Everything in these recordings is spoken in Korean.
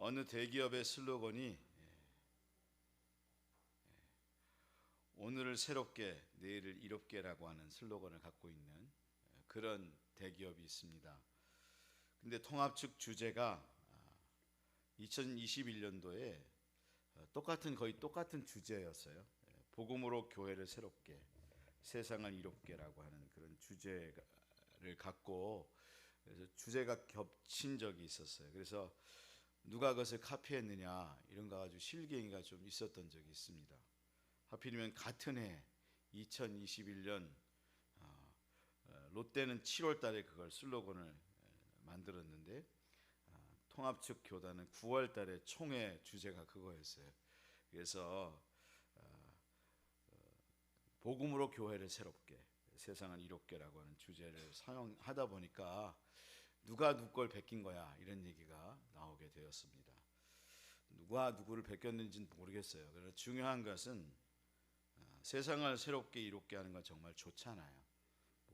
어느 대기업의 슬로건이 오늘을 새롭게 내일을 이롭게라고 하는 슬로건을 갖고 있는 그런 대기업이 있습니다. 근데 통합 측 주제가 2021년도에 거의 똑같은 주제였어요. 복음으로 교회를 새롭게, 세상을 이롭게라고 하는 그런 주제를 갖고, 그래서 주제가 겹친 적이 있었어요. 그래서 누가 그것을 카피했느냐 이런 거 가지고 실갱이가 좀 있었던 적이 있습니다. 하필이면 같은 해 2021년 롯데는 7월 달에 그걸 슬로건을 만들었는데 통합 측 교단은 9월 달에 총회 주제가 그거였어요. 그래서 복음으로 교회를 새롭게, 세상을 이롭게라고 하는 주제를 사용하다 보니까 누가 누구 걸 베낀 거야 이런 얘기가 나오게 되었습니다. 누가 누구를 베꼈는지는 모르겠어요. 그러나 중요한 것은 세상을 새롭게 이롭게 하는 건 정말 좋잖아요.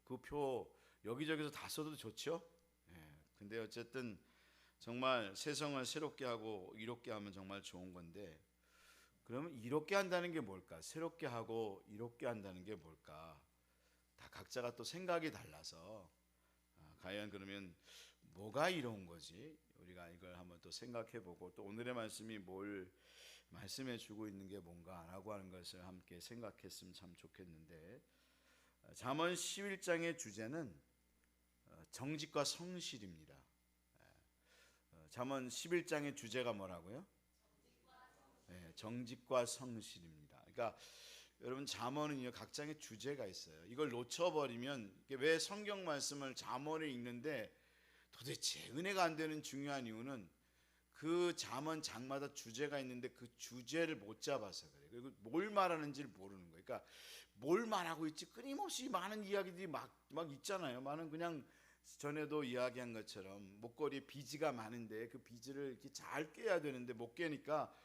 그 표 여기저기서 다 써도 좋죠. 근데 어쨌든 정말 세상을 새롭게 하고 이롭게 하면 정말 좋은 건데, 그러면 이롭게 한다는 게 뭘까? 새롭게 하고 이롭게 한다는 게 뭘까? 다 각자가 또 생각이 달라서 과연 그러면 뭐가 이로운 거지? 우리가 이걸 한번 또 생각해보고, 또 오늘의 말씀이 뭘 말씀해 주고 있는 게 뭔가라고 하는 것을 함께 생각했으면 참 좋겠는데, 잠언 11장의 주제는 정직과 성실입니다. 잠언 11장의 주제가 뭐라고요? 정직과 성실입니다. 그러니까 여러분, 잠언은요 각장의 주제가 있어요. 이걸 놓쳐버리면, 왜 성경 말씀을 잠언을 읽는데 도대체 은혜가 안 되는 중요한 이유는 그 잠언 장마다 주제가 있는데 그 주제를 못 잡아서 그래요. 그리고 뭘 말하는지를 모르는 거예요. 그러니까 뭘 말하고 있지, 끊임없이 많은 이야기들이 막 있잖아요. 많은, 그냥 전에도 이야기한 것처럼 목걸이에 비즈가 많은데 그 비즈를 이렇게 잘 꿰야 되는데 못 꿰니까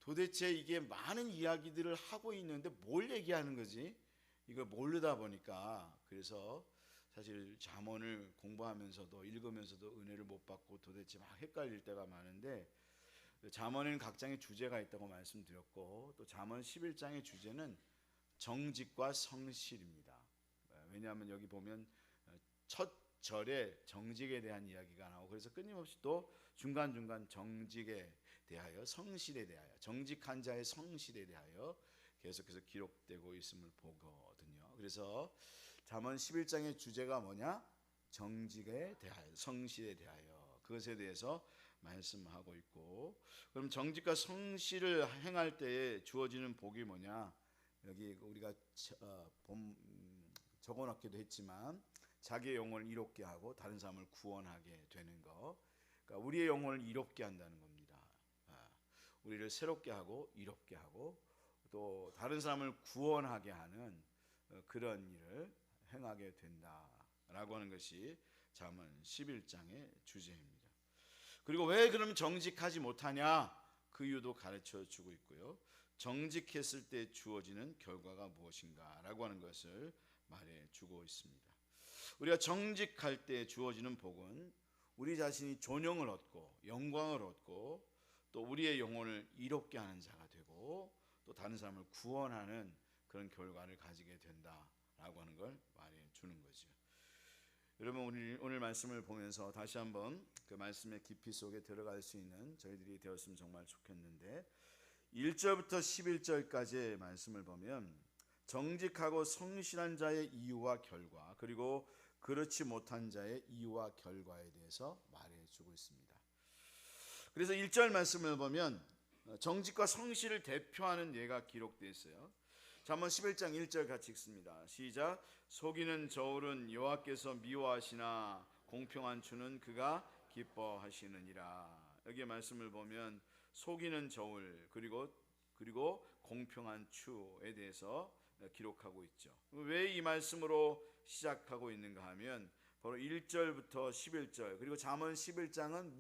도대체 이게 많은 이야기들을 하고 있는데 뭘 얘기하는 거지? 이걸 모르다 보니까, 그래서 사실 잠언을 공부하면서도 읽으면서도 은혜를 못 받고 도대체 막 헷갈릴 때가 많은데, 잠언에는 각 장의 주제가 있다고 말씀드렸고, 또 잠언 11장의 주제는 정직과 성실입니다. 왜냐하면 여기 보면 첫 절에 정직에 대한 이야기가 나오고, 그래서 끊임없이 또 중간중간 정직에 대하여, 성실에 대하여, 정직한 자의 성실에 대하여 계속해서 기록되고 있음을 보거든요. 그래서 잠언 11장의 주제가 뭐냐? 정직에 대하여, 성실에 대하여, 그것에 대해서 말씀하고 있고, 그럼 정직과 성실을 행할 때에 주어지는 복이 뭐냐? 여기 우리가 적어놨기도 했지만, 자기의 영혼을 이롭게 하고 다른 사람을 구원하게 되는 거, 그러니까 우리의 영혼을 이롭게 한다는 겁니다. 우리를 새롭게 하고 이롭게 하고 또 다른 사람을 구원하게 하는 그런 일을 행하게 된다라고 하는 것이 잠언 11장의 주제입니다. 그리고 왜 그럼 정직하지 못하냐, 그 이유도 가르쳐 주고 있고요. 정직했을 때 주어지는 결과가 무엇인가 라고 하는 것을 말해 주고 있습니다. 우리가 정직할 때 주어지는 복은 우리 자신이 존영을 얻고 영광을 얻고, 또 우리의 영혼을 이롭게 하는 자가 되고, 또 다른 사람을 구원하는 그런 결과를 가지게 된다라고 하는 걸 말해 주는 거죠. 여러분, 오늘 말씀을 보면서 다시 한번 그 말씀의 깊이 속에 들어갈 수 있는 저희들이 되었으면 정말 좋겠는데, 1절부터 11절까지의 말씀을 보면 정직하고 성실한 자의 이유와 결과, 그리고 그렇지 못한 자의 이유와 결과에 대해서 말해주고 있습니다. 그래서 1절 말씀을 보면 정직과 성실을 대표하는 예가 기록되어 있어요. 잠언 11장 1절 같이 읽습니다. 시작. 속이는 저울은 여호와께서 미워하시나 공평한 추는 그가 기뻐하시느니라. 여기에 말씀을 보면 속이는 저울, 그리고 공평한 추에 대해서 기록하고 있죠. 왜 이 말씀으로 시작하고 있는가 하면 바로 1절부터 11절, 그리고 잠언 11장은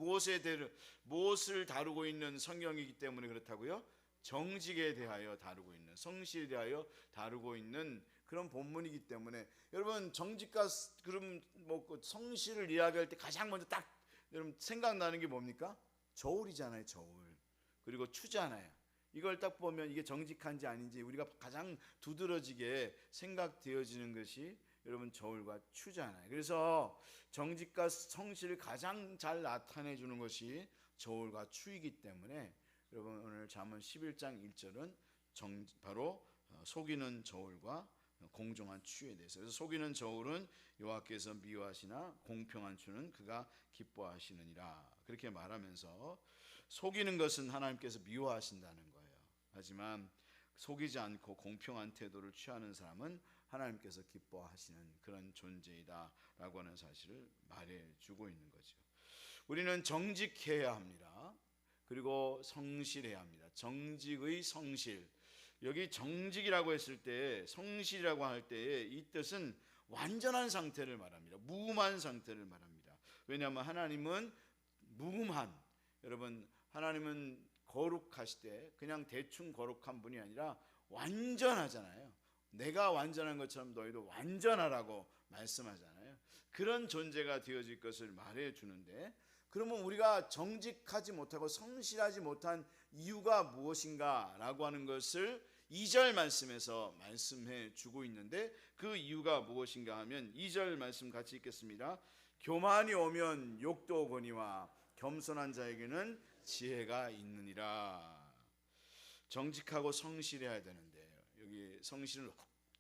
무엇을 다루고 있는 성경이기 때문에 그렇다고요? 정직에 대하여 다루고 있는, 성실에 대하여 다루고 있는 그런 본문이기 때문에, 여러분 정직과 그럼 성실을 이야기할 때 가장 먼저 딱 여러분 생각나는 게 뭡니까? 저울이잖아요, 저울. 그리고 추잖아요. 이걸 딱 보면 이게 정직한지 아닌지 우리가 가장 두드러지게 생각되어지는 것이 여러분 저울과 추잖아요. 그래서 정직과 성실을 가장 잘 나타내 주는 것이 저울과 추이기 때문에 여러분 오늘 잠언 11장 1절은 바로 속이는 저울과 공정한 추에 대해서. 그래서 속이는 저울은 여호와께서 미워하시나 공평한 추는 그가 기뻐하시느니라. 그렇게 말하면서 속이는 것은 하나님께서 미워하신다는 거예요. 하지만 속이지 않고 공평한 태도를 취하는 사람은 하나님께서 기뻐하시는 그런 존재이다라고 하는 사실을 말해주고 있는 거죠. 우리는 정직해야 합니다. 그리고 성실해야 합니다. 정직의 성실. 여기 정직이라고 했을 때, 성실이라고 할 때에 이 뜻은 완전한 상태를 말합니다. 무음한 상태를 말합니다. 왜냐하면 하나님은 무음한, 여러분 하나님은 거룩하시되 그냥 대충 거룩한 분이 아니라 완전하잖아요. 내가 완전한 것처럼 너희도 완전하라고 말씀하잖아요. 그런 존재가 되어질 것을 말해 주는데, 그러면 우리가 정직하지 못하고 성실하지 못한 이유가 무엇인가 라고 하는 것을 2절 말씀에서 말씀해 주고 있는데, 그 이유가 무엇인가 하면 2절 말씀 같이 읽겠습니다. 교만이 오면 욕도 오거니와 겸손한 자에게는 지혜가 있느니라. 정직하고 성실해야 되는데, 여기 성실은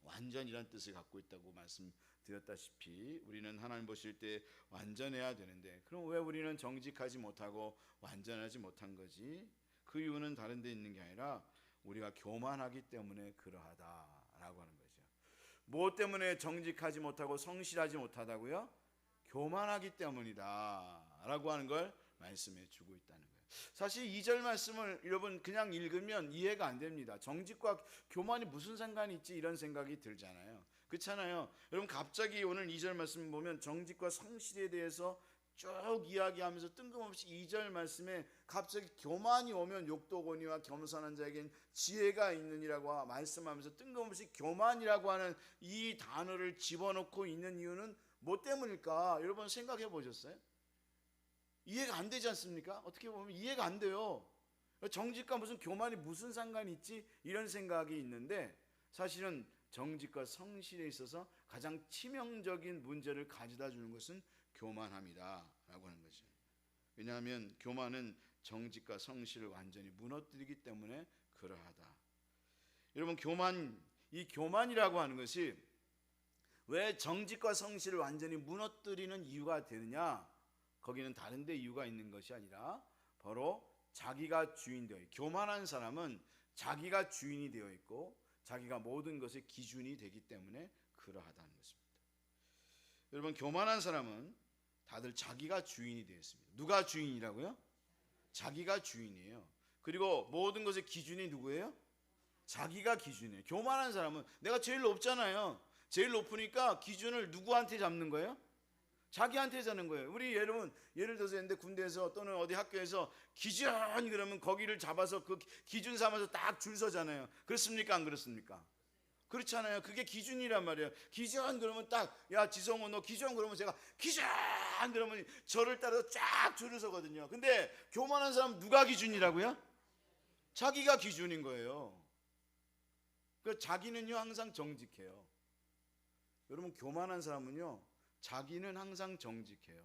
완전이란 뜻을 갖고 있다고 말씀드렸다시피 우리는 하나님 보실 때 완전해야 되는데, 그럼 왜 우리는 정직하지 못하고 완전하지 못한 거지? 그 이유는 다른 데 있는 게 아니라 우리가 교만하기 때문에 그러하다라고 하는 거죠. 무엇 때문에 정직하지 못하고 성실하지 못하다고요? 교만하기 때문이다라고 하는 걸 말씀해 주고 있다는 거예요. 사실 2절 말씀을 여러분 그냥 읽으면 이해가 안 됩니다. 정직과 교만이 무슨 상관이 있지 이런 생각이 들잖아요. 그렇잖아요. 여러분 갑자기 오늘 2절 말씀 보면 정직과 성실에 대해서 쭉 이야기하면서 뜬금없이 2절 말씀에 갑자기 교만이 오면 욕도 오거니와 겸손한 자에겐 지혜가 있느니라고 말씀하면서 뜬금없이 교만이라고 하는 이 단어를 집어넣고 있는 이유는 뭐 때문일까? 여러분 생각해 보셨어요? 이해가 안 되지 않습니까? 어떻게 보면 이해가 안 돼요. 정직과 무슨 교만이 무슨 상관이 있지? 이런 생각이 있는데, 사실은 정직과 성실에 있어서 가장 치명적인 문제를 가져다 주는 것은 교만함이다 라고 하는 거죠. 왜냐하면 교만은 정직과 성실을 완전히 무너뜨리기 때문에 그러하다. 여러분 이 교만이라고 하는 것이 왜 정직과 성실을 완전히 무너뜨리는 이유가 되느냐? 거기는 다른 데 이유가 있는 것이 아니라 바로 자기가 주인 되어 있고, 교만한 사람은 자기가 주인이 되어 있고 자기가 모든 것의 기준이 되기 때문에 그러하다는 것입니다. 여러분 교만한 사람은 다들 자기가 주인이 되어 있습니다. 누가 주인이라고요? 자기가 주인이에요. 그리고 모든 것의 기준이 누구예요? 자기가 기준이에요. 교만한 사람은 내가 제일 높잖아요. 제일 높으니까 기준을 누구한테 잡는 거예요? 자기한테 잡는 거예요. 우리 여러분 예를 들어서 근데 군대에서 또는 어디 학교에서 기준 그러면 거기를 잡아서 그 기준 삼아서 딱 줄 서잖아요. 그렇습니까? 안 그렇습니까? 그렇잖아요. 그게 기준이란 말이에요. 기준 그러면 딱, 야 지성호 너 기준 그러면 제가 기준 그러면 저를 따라서 쫙 줄을 서거든요. 근데 교만한 사람 누가 기준이라고요? 자기가 기준인 거예요. 그 자기는요 항상 정직해요. 여러분 교만한 사람은요 자기는 항상 정직해요.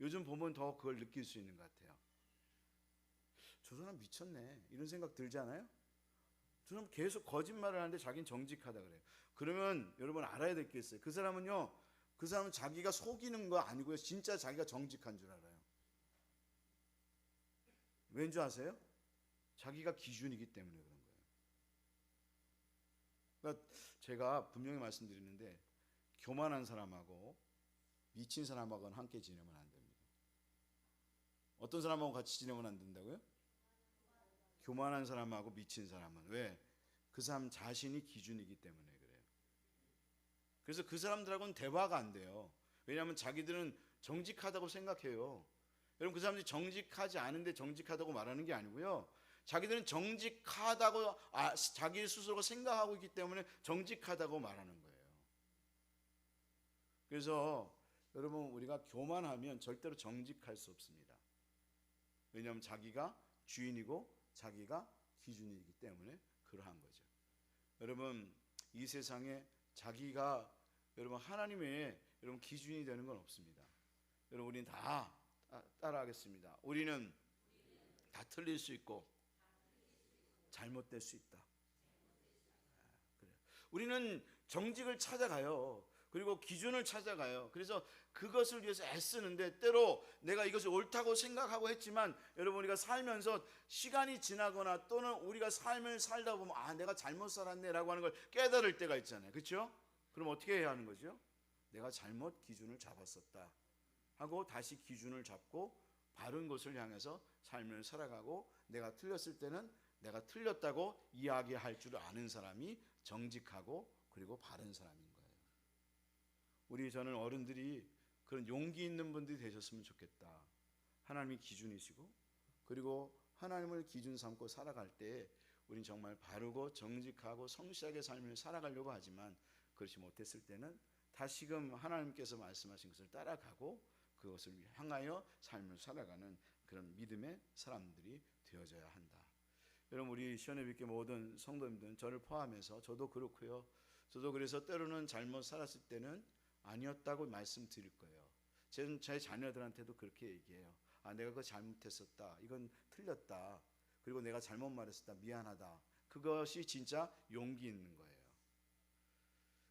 요즘 보면 더 그걸 느낄 수 있는 것 같아요. 저 사람 미쳤네 이런 생각 들지 않아요? 저 사람 계속 거짓말을 하는데 자기는 정직하다 그래요. 그러면 여러분 알아야 될 게 있어요. 그 사람은 자기가 속이는 거 아니고요, 진짜 자기가 정직한 줄 알아요. 왠 줄 아세요? 자기가 기준이기 때문에 그런 거예요. 그러니까 제가 분명히 말씀드리는데 교만한 사람하고 미친 사람하고는 함께 지내면 안 됩니다. 어떤 사람하고 같이 지내면 안 된다고요? 교만한 사람하고 미친 사람은. 왜? 그 사람 자신이 기준이기 때문에 그래요. 그래서 그 사람들하고는 대화가 안 돼요. 왜냐하면 자기들은 정직하다고 생각해요. 여러분 그 사람들이 정직하지 않은데 정직하다고 말하는 게 아니고요, 자기들은 정직하다고 자기 스스로가 생각하고 있기 때문에 정직하다고 말하는 거예요. 그래서 여러분 우리가 교만하면 절대로 정직할 수 없습니다. 왜냐하면 자기가 주인이고 자기가 기준이기 때문에 그러한 거죠. 여러분, 이 세상에 자기가 여러분 하나님의 여러분 기준이 되는 건 없습니다. 여러분, 우리는 다 따라하겠습니다. 우리는 다 틀릴 수 있고 잘못될 수 있다. 그래요. 우리는 정직을 찾아가요. 그리고 기준을 찾아가요. 그래서 그것을 위해서 애쓰는데 때로 내가 이것이 옳다고 생각하고 했지만 여러분, 우리가 살면서 시간이 지나거나 또는 우리가 삶을 살다 보면 내가 잘못 살았네 라고 하는 걸 깨달을 때가 있잖아요. 그렇죠? 그럼 어떻게 해야 하는 거죠? 내가 잘못 기준을 잡았었다 하고 다시 기준을 잡고 바른 곳을 향해서 삶을 살아가고, 내가 틀렸을 때는 내가 틀렸다고 이야기할 줄 아는 사람이 정직하고 그리고 바른 사람인 거예요. 저는 어른들이 그런 용기 있는 분들이 되셨으면 좋겠다. 하나님이 기준이시고 그리고 하나님을 기준 삼고 살아갈 때 우린 정말 바르고 정직하고 성실하게 삶을 살아가려고 하지만 그렇지 못했을 때는 다시금 하나님께서 말씀하신 것을 따라가고 그것을 향하여 삶을 살아가는 그런 믿음의 사람들이 되어져야 한다. 여러분, 우리 시원해빛교 모든 성도님들은 저를 포함해서 저도 그렇고요. 저도 그래서 때로는 잘못 살았을 때는 아니었다고 말씀드릴 거예요. 제 자녀들한테도 그렇게 얘기해요. 내가 그거 잘못했었다. 이건 틀렸다. 그리고 내가 잘못 말했었다. 미안하다. 그것이 진짜 용기 있는 거예요.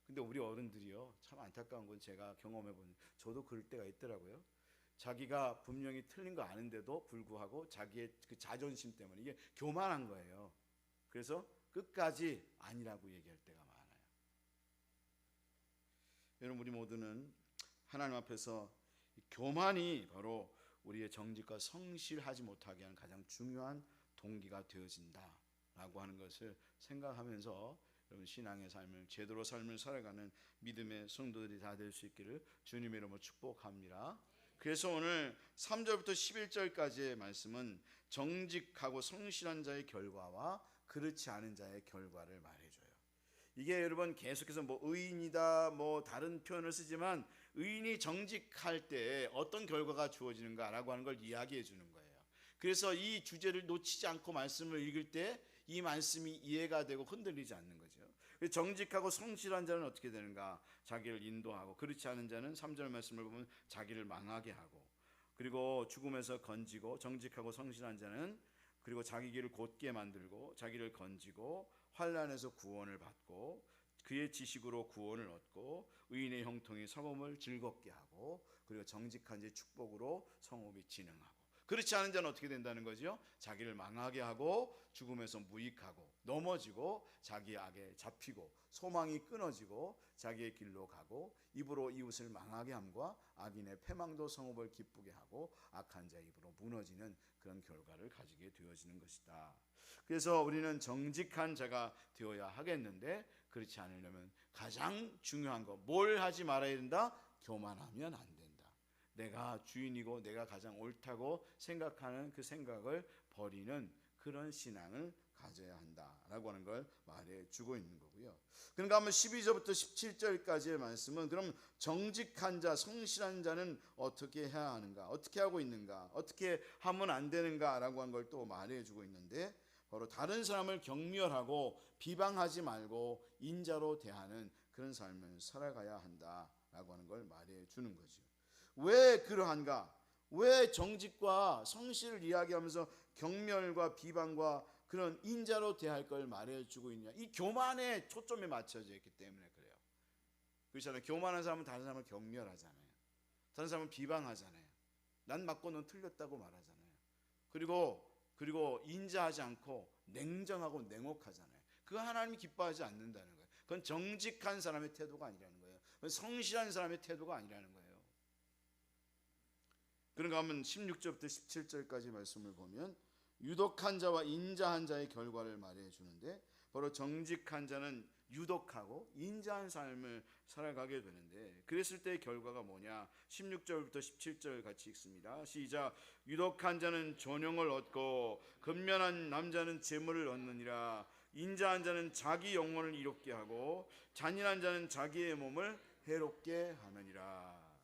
근데 우리 어른들이요, 참 안타까운 건 제가 경험해본, 저도 그럴 때가 있더라고요. 자기가 분명히 틀린 거 아는데도 불구하고 자기의 그 자존심 때문에 이게 교만한 거예요. 그래서 끝까지 아니라고 얘기할 때가 많아요. 여러분, 우리 모두는 하나님 앞에서 교만이 바로 우리의 정직과 성실하지 못하게 하는 가장 중요한 동기가 되어진다라고 하는 것을 생각하면서 여러분, 신앙의 삶을 제대로 삶을 살아가는 믿음의 성도들이 다 될 수 있기를 주님의 이름으로 축복합니다. 그래서 오늘 3절부터 11절까지의 말씀은 정직하고 성실한 자의 결과와 그렇지 않은 자의 결과를 말해줘요. 이게 여러분 계속해서 의인이다 다른 표현을 쓰지만 의인이 정직할 때 어떤 결과가 주어지는가라고 하는 걸 이야기해 주는 거예요. 그래서 이 주제를 놓치지 않고 말씀을 읽을 때 이 말씀이 이해가 되고 흔들리지 않는 거죠. 정직하고 성실한 자는 어떻게 되는가? 자기를 인도하고, 그렇지 않은 자는 3절 말씀을 보면 자기를 망하게 하고, 그리고 죽음에서 건지고, 정직하고 성실한 자는 그리고 자기 길을 곧게 만들고 자기를 건지고 환난에서 구원을 받고 그의 지식으로 구원을 얻고 의인의 형통이 성읍을 즐겁게 하고, 그리고 정직한 자의 축복으로 성읍이 진흥하고, 그렇지 않은 자는 어떻게 된다는 거죠? 자기를 망하게 하고 죽음에서 무익하고 넘어지고 자기의 악에 잡히고 소망이 끊어지고 자기의 길로 가고 입으로 이웃을 망하게 함과 악인의 패망도 성읍을 기쁘게 하고 악한 자의 입으로 무너지는 그런 결과를 가지게 되어지는 것이다. 그래서 우리는 정직한 자가 되어야 하겠는데, 그렇지 않으려면 가장 중요한 거, 뭘 하지 말아야 된다? 교만하면 안 된다. 내가 주인이고 내가 가장 옳다고 생각하는 그 생각을 버리는 그런 신앙을 가져야 한다라고 하는 걸 말해주고 있는 거고요. 그러니까 한번 12절부터 17절까지의 말씀은 그럼 정직한 자, 성실한 자는 어떻게 해야 하는가, 어떻게 하고 있는가, 어떻게 하면 안 되는가라고 하는 걸 또 말해주고 있는데, 바로 다른 사람을 경멸하고 비방하지 말고 인자로 대하는 그런 삶을 살아가야 한다라고 하는 걸 말해주는 거죠. 왜 그러한가? 왜 정직과 성실을 이야기하면서 경멸과 비방과 그런 인자로 대할 걸 말해주고 있냐? 이 교만에 초점이 맞춰져 있기 때문에 그래요. 그렇잖아요. 교만한 사람은 다른 사람을 경멸하잖아요. 다른 사람을 비방하잖아요. 난 맞고 넌 틀렸다고 말하잖아요. 그리고 인자하지 않고 냉정하고 냉혹하잖아요. 그거 하나님이 기뻐하지 않는다는 거예요. 그건 정직한 사람의 태도가 아니라는 거예요. 그건 성실한 사람의 태도가 아니라는 거예요. 그런가 하면 16절부터 17절까지 말씀을 보면 유독한 자와 인자한 자의 결과를 말해 주는데, 바로 정직한 자는 유독하고 인자한 삶을 살아가게 되는데, 그랬을 때의 결과가 뭐냐? 16절부터 17절 같이 읽습니다. 시작. 유독한 자는 존영을 얻고 근면한 남자는 재물을 얻느니라. 인자한 자는 자기 영혼을 이롭게 하고 잔인한 자는 자기의 몸을 해롭게 하느니라.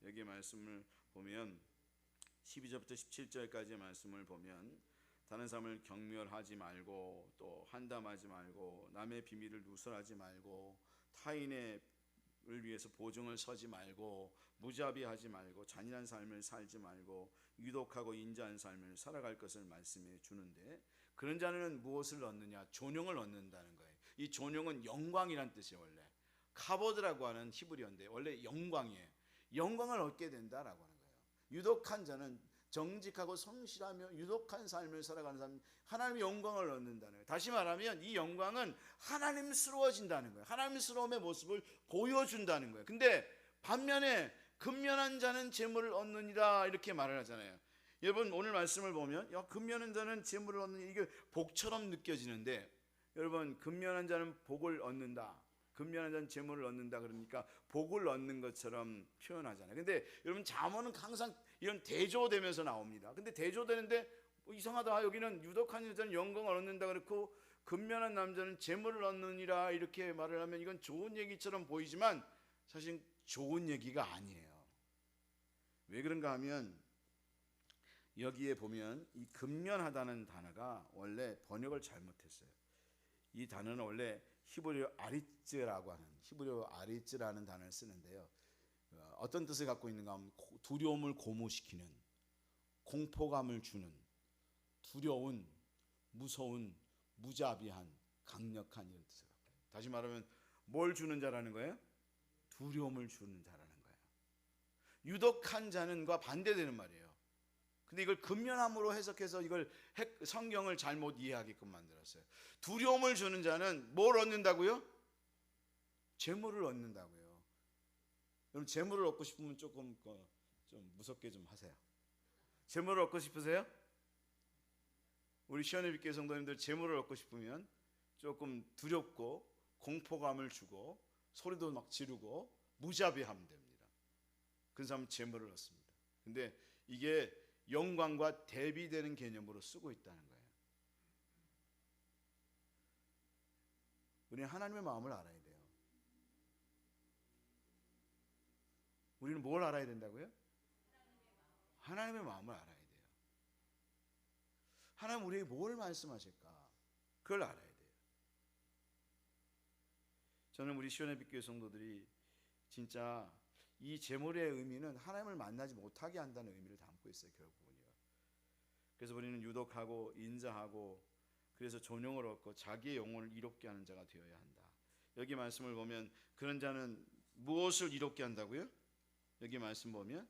여기 말씀을 보면 12절부터 17절까지의 말씀을 보면 다른 사람을 경멸하지 말고 또 한담하지 말고 남의 비밀을 누설하지 말고 타인의 을 위해서 보증을 서지 말고 무자비하지 말고 잔인한 삶을 살지 말고 유독하고 인자한 삶을 살아갈 것을 말씀해 주는데, 그런 자는 무엇을 얻느냐? 존영을 얻는다는 거예요. 이 존영은 영광이란 뜻이에요. 원래 카보드라고 하는 히브리어인데 원래 영광이에요. 영광을 얻게 된다라고 하는 거예요. 유독한 자는 정직하고 성실하며 유독한 삶을 살아가는 사람, 하나님의 영광을 얻는다는 거예요. 다시 말하면 이 영광은 하나님스러워진다는 거예요. 하나님스러움의 모습을 보여준다는 거예요. 근데 반면에 근면한 자는 재물을 얻느니라 이렇게 말을 하잖아요. 여러분 오늘 말씀을 보면 근면한 자는 재물을 얻느니 이게 복처럼 느껴지는데, 여러분 근면한 자는 복을 얻는다, 근면한 자는 재물을 얻는다 그러니까 복을 얻는 것처럼 표현하잖아요. 근데 여러분 잠언은 항상 이런 대조되면서 나옵니다. 근데 대조되는데 이상하다, 여기는 유독한 여자는 영광을 얻는다 그렇고 근면한 남자는 재물을 얻느니라 이렇게 말을 하면 이건 좋은 얘기처럼 보이지만 사실 좋은 얘기가 아니에요. 왜 그런가 하면 여기에 보면 이 근면하다는 단어가 원래 번역을 잘못했어요. 이 단어는 원래 히브리어 아리츠라고 하는, 히브리어 아리츠라는 단어를 쓰는데요. 어떤 뜻을 갖고 있는가 하면 두려움을 고무시키는, 공포감을 주는, 두려운, 무서운, 무자비한, 강력한 이런 뜻을 갖고 있어요. 다시 말하면 뭘 주는 자라는 거예요? 두려움을 주는 자라는 거예요. 유독한 자는과 반대되는 말이에요. 근데 이걸 근면함으로 해석해서 이걸 성경을 잘못 이해하게끔 만들었어요. 두려움을 주는 자는 뭘 얻는다고요? 재물을 얻는다고요. 여러분 재물을 얻고 싶으면 조금 좀 무섭게 좀 하세요. 재물을 얻고 싶으세요? 우리 시원해빛교회 성도님들 재물을 얻고 싶으면 조금 두렵고 공포감을 주고 소리도 막 지르고 무자비하면 됩니다. 그런 사람은 재물을 얻습니다. 근데 이게 영광과 대비되는 개념으로 쓰고 있다는 거예요. 우리는 하나님의 마음을 알아야 돼요. 우리는 뭘 알아야 된다고요? 하나님의 마음을 알아야 돼요. 하나님 우리에게 뭘 말씀하실까? 그걸 알아야 돼요. 저는 우리 시원해빛교회 성도들이 진짜 이 재물의 의미는 하나님을 만나지 못하게 한다는 의미를 담고 있어요. 결국은요. 그래서 우리는 유독하고 인자하고 그래서 존영을 얻고 자기의 영혼을 이롭게 하는 자가 되어야 한다. 여기 말씀을 보면 그런 자는 무엇을 이롭게 한다고요? 여기 말씀 보면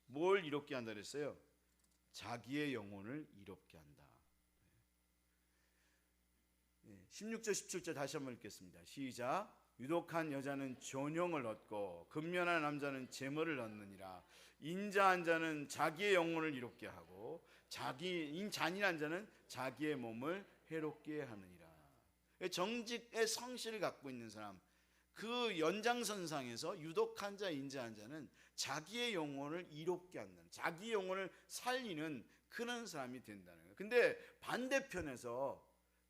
뭘 이롭게 한다 그랬어요? 자기의 영혼을 이롭게 한다. 16절 17절 다시 한번 읽겠습니다. 시작. 유독한 여자는 존영을 얻고 근면한 남자는 재물을 얻느니라. 인자한 자는 자기의 영혼을 이롭게 하고 잔인한 자는 자기의 몸을 해롭게 하느니라. 정직의 성실을 갖고 있는 사람, 그 연장선상에서 유독한 자, 인자한 자는 자기의 영혼을 이롭게 한다는, 자기 영혼을 살리는 그런 사람이 된다는 거예요. 근데 반대편에서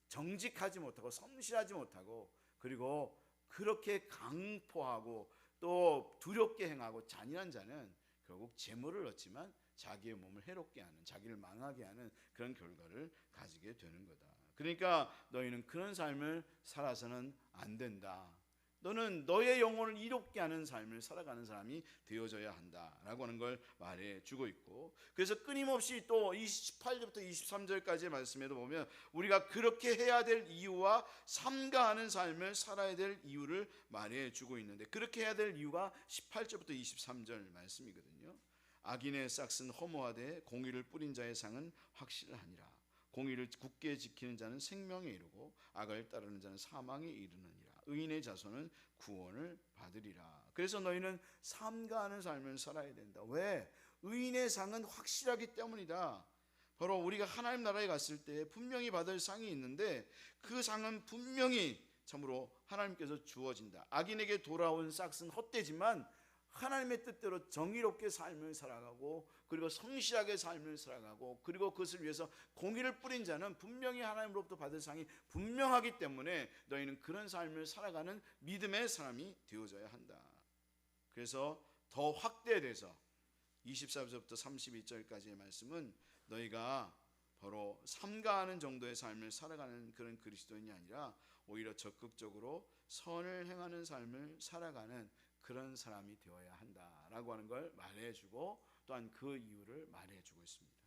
정직하지 못하고 성실하지 못하고 그리고 그렇게 강포하고 또 두렵게 행하고 잔인한 자는 결국 재물을 얻지만 자기의 몸을 해롭게 하는, 자기를 망하게 하는 그런 결과를 가지게 되는 거다. 그러니까 너희는 그런 삶을 살아서는 안 된다. 너는 너의 영혼을 이롭게 하는 삶을 살아가는 사람이 되어져야 한다라고 하는 걸 말해주고 있고, 그래서 끊임없이 또 28절부터 23절까지의 말씀에도 보면 우리가 그렇게 해야 될 이유와 삼가하는 삶을 살아야 될 이유를 말해주고 있는데, 그렇게 해야 될 이유가 18절부터 23절 말씀이거든요. 악인의 싹은 허무하되 공의를 뿌린 자의 상은 확실하니라. 공의를 굳게 지키는 자는 생명에 이르고 악을 따르는 자는 사망에 이르느니라. 의인의 자손은 구원을 받으리라. 그래서 너희는 삼가하는 삶을 살아야 된다. 왜? 의인의 상은 확실하기 때문이다. 바로 우리가 하나님 나라에 갔을 때 분명히 받을 상이 있는데 그 상은 분명히 참으로 하나님께서 주어진다. 악인에게 돌아온 싹은 헛되지만 하나님의 뜻대로 정의롭게 삶을 살아가고 그리고 성실하게 삶을 살아가고 그리고 그것을 위해서 공의를 뿌린 자는 분명히 하나님으로부터 받을 상이 분명하기 때문에 너희는 그런 삶을 살아가는 믿음의 사람이 되어져야 한다. 그래서 더 확대돼서 24절부터 32절까지의 말씀은 너희가 바로 삼가하는 정도의 삶을 살아가는 그런 그리스도인이 아니라 오히려 적극적으로 선을 행하는 삶을 살아가는 그런 사람이 되어야 한다라고 하는 걸 말해주고 또한 그 이유를 말해주고 있습니다.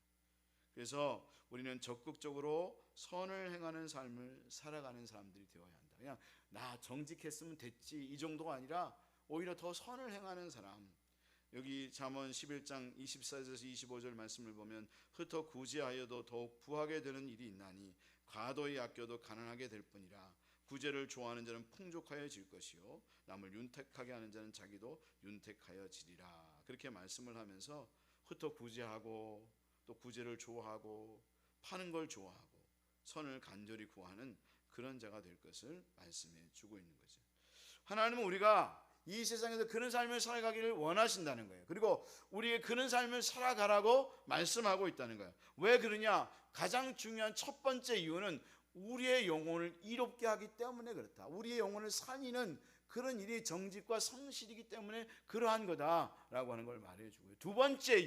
그래서 우리는 적극적으로 선을 행하는 삶을 살아가는 사람들이 되어야 한다. 그냥 나 정직했으면 됐지 이 정도가 아니라 오히려 더 선을 행하는 사람. 여기 잠언 11장 24절에서 25절 말씀을 보면 흩어 구제하여도 더욱 부하게 되는 일이 있나니 과도히 아껴도 가난하게 될 뿐이라. 구제를 좋아하는 자는 풍족하여질 것이요 남을 윤택하게 하는 자는 자기도 윤택하여지리라. 그렇게 말씀을 하면서 흩어 구제하고 또 구제를 좋아하고 파는 걸 좋아하고 선을 간절히 구하는 그런 자가 될 것을 말씀해 주고 있는 거죠. 하나님은 우리가 이 세상에서 그런 삶을 살아가기를 원하신다는 거예요. 그리고 우리의 그런 삶을 살아가라고 말씀하고 있다는 거예요. 왜 그러냐? 가장 중요한 첫 번째 이유는 우리의 영혼을 이롭게 하기 때문에 그렇다. 우리의 영혼을 살리는 그런 일이 정직과 성실이기 때문에 그러한 거다라고 하는 걸 말해주고요. 두 번째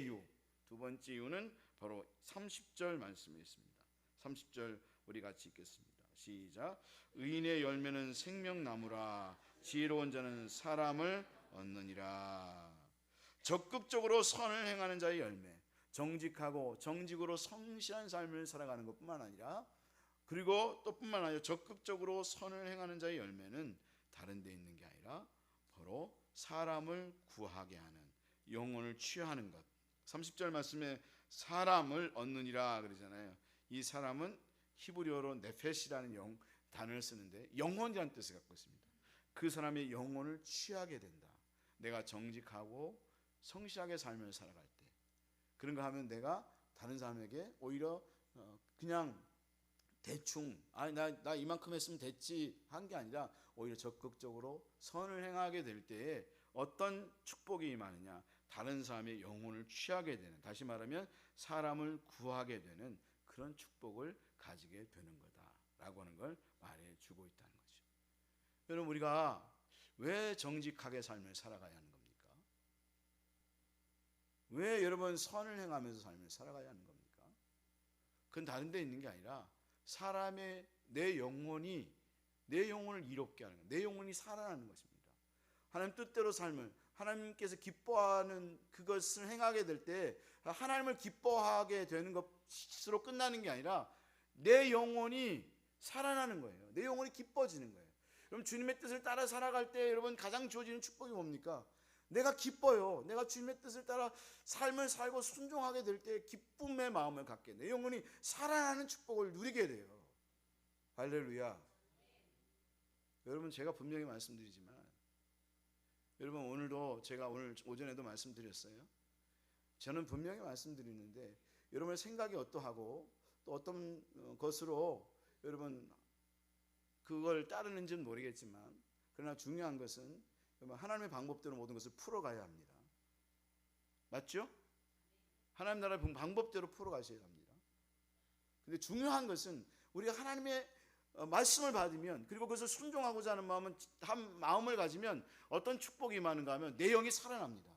이유는 바로 30절 말씀에 있습니다. 30절 우리 같이 읽겠습니다. 시작. 의인의 열매는 생명나무라 지혜로운 자는 사람을 얻느니라. 적극적으로 선을 행하는 자의 열매, 정직하고 정직으로 성실한 삶을 살아가는 것뿐만 아니라 그리고 또 뿐만 아니라 적극적으로 선을 행하는 자의 열매는 다른 데 있는 게 아니라 바로 사람을 구하게 하는 영혼을 취하는 것. 30절 말씀에 사람을 얻느니라 그러잖아요. 이 사람은 히브리어로 네페시라는 단어를 쓰는데 영혼이라는 뜻을 갖고 있습니다. 그 사람의 영혼을 취하게 된다. 내가 정직하고 성실하게 삶을 살아갈 때 그런가 하면 내가 다른 사람에게 오히려 그냥 대충 나 이만큼 했으면 됐지 한 게 아니라 오히려 적극적으로 선을 행하게 될 때에 어떤 축복이 임하느냐, 다른 사람의 영혼을 취하게 되는, 다시 말하면 사람을 구하게 되는 그런 축복을 가지게 되는 거다라고 하는 걸 말해주고 있다는 거죠. 여러분, 우리가 왜 정직하게 삶을 살아가야 하는 겁니까? 왜 여러분 선을 행하면서 삶을 살아가야 하는 겁니까? 그건 다른 데 있는 게 아니라 사람의 내 영혼을 이롭게 하는 것, 내 영혼이 살아나는 것입니다. 하나님 뜻대로 삶을 하나님께서 기뻐하는 그것을 행하게 될 때 하나님을 기뻐하게 되는 것으로 끝나는 게 아니라 내 영혼이 살아나는 거예요. 내 영혼이 기뻐지는 거예요. 여러분, 주님의 뜻을 따라 살아갈 때 여러분 가장 주어지는 축복이 뭡니까? 내가 기뻐요. 내가 주님의 뜻을 따라 삶을 살고 순종하게 될 때 기쁨의 마음을 갖게, 내 영혼이 살아나는 축복을 누리게 돼요. 할렐루야. 여러분, 제가 분명히 말씀드리지만 여러분, 오늘도 제가 오늘 오전에도 말씀드렸어요. 저는 분명히 말씀드리는데 여러분의 생각이 어떠하고 또 어떤 것으로 여러분 그걸 따르는지는 모르겠지만 그러나 중요한 것은 하나님의 방법대로 모든 것을 풀어가야 합니다. 맞죠? 하나님 나라의 방법대로 풀어가셔야 합니다. 근데 중요한 것은 우리가 하나님의 말씀을 받으면, 그리고 그것을 순종하고자 하는 마음을 가지면 어떤 축복이 임하는가 하면 내 영이 살아납니다.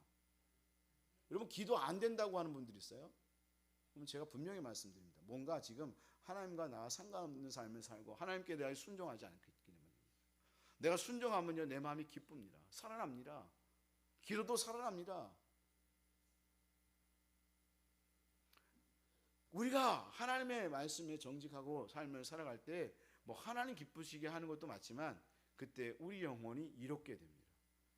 여러분, 기도 안 된다고 하는 분들이 있어요. 그럼 제가 분명히 말씀드립니다. 뭔가 지금 하나님과 나와 상관없는 삶을 살고 하나님께 대하여 순종하지 않기 때문에. 내가 순종하면요 내 마음이 기쁩니다. 살아납니다. 기도도 살아납니다. 우리가 하나님의 말씀에 정직하고 삶을 살아갈 때 하나님 기쁘시게 하는 것도 맞지만 그때 우리 영혼이 이롭게 됩니다.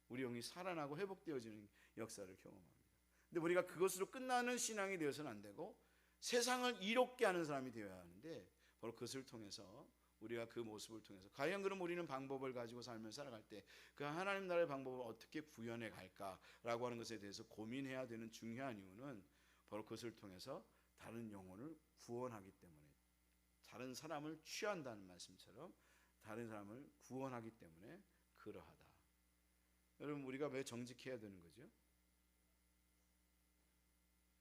우리 영이 살아나고 회복되어지는 역사를 경험합니다. 근데 우리가 그것으로 끝나는 신앙이 되어서는 안 되고 세상을 이롭게 하는 사람이 되어야 하는데, 바로 그것을 통해서 우리가 그 모습을 통해서 과연 그럼 우리는 방법을 가지고 삶을 살아갈 때 그 하나님 나라의 방법을 어떻게 구현해 갈까라고 하는 것에 대해서 고민해야 되는 중요한 이유는 바로 그것을 통해서 다른 영혼을 구원하기 때문에, 다른 사람을 취한다는 말씀처럼 다른 사람을 구원하기 때문에 그러하다. 여러분, 우리가 왜 정직해야 되는 거죠?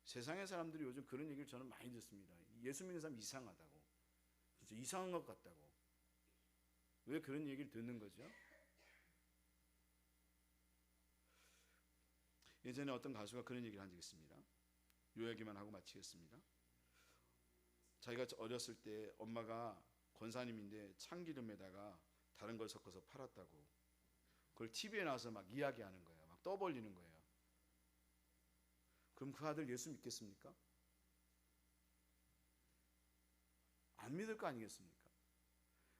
세상의 사람들이 요즘 그런 얘기를 저는 많이 듣습니다. 예수 믿는 사람 이상하다고, 진짜 이상한 것 같다고. 왜 그런 얘기를 듣는 거죠? 예전에 어떤 가수가 그런 얘기를 한 적이 있습니다. 요 얘기만 하고 마치겠습니다. 자기가 어렸을 때 엄마가 권사님인데 참기름에다가 다른 걸 섞어서 팔았다고. 그걸 TV에 나와서 막 이야기하는 거예요. 막 떠벌리는 거예요. 그럼 그 아들 예수 믿겠습니까? 안 믿을 거 아니겠습니까?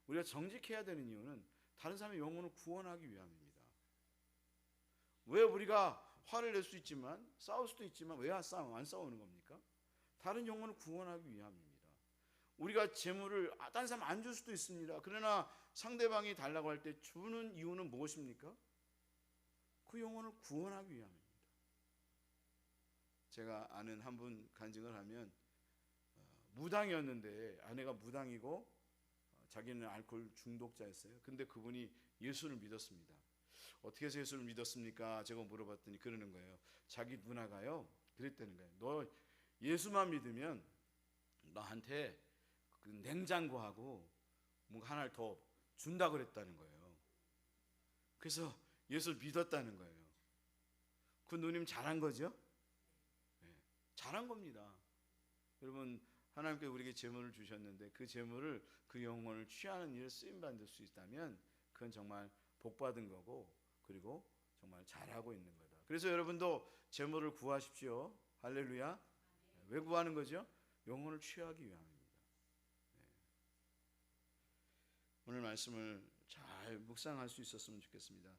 우리가 정직해야 되는 이유는 다른 사람의 영혼을 구원하기 위함입니다. 왜 우리가 화를 낼 수 있지만 싸울 수도 있지만 왜 안 싸우는 겁니까? 다른 영혼을 구원하기 위함입니다. 우리가 재물을 다른 사람 안 줄 수도 있습니다. 그러나 상대방이 달라고 할 때 주는 이유는 무엇입니까? 그 영혼을 구원하기 위함입니다. 제가 아는 한 분 간증을 하면 무당이었는데 아내가 무당이고 자기는 알코올 중독자였어요. 근데 그분이 예수를 믿었습니다. 어떻게 해서 예수를 믿었습니까? 제가 물어봤더니 그러는 거예요. 자기 누나가요 그랬다는 거예요. 너 예수만 믿으면 너한테 그 냉장고하고 뭔가 하나를 더 준다 그랬다는 거예요. 그래서 예수를 믿었다는 거예요. 그 누님 잘한 거죠? 네, 잘한 겁니다. 여러분 하나님께서 우리에게 재물을 주셨는데 그 재물을 그 영혼을 취하는 일에 쓰임받을 수 있다면 그건 정말 복받은 거고 그리고 정말 잘하고 있는 거다. 그래서 여러분도 재물을 구하십시오. 할렐루야. 왜 구하는 거죠? 영혼을 취하기 위함입니다. 네. 오늘 말씀을 잘 묵상할 수 있었으면 좋겠습니다.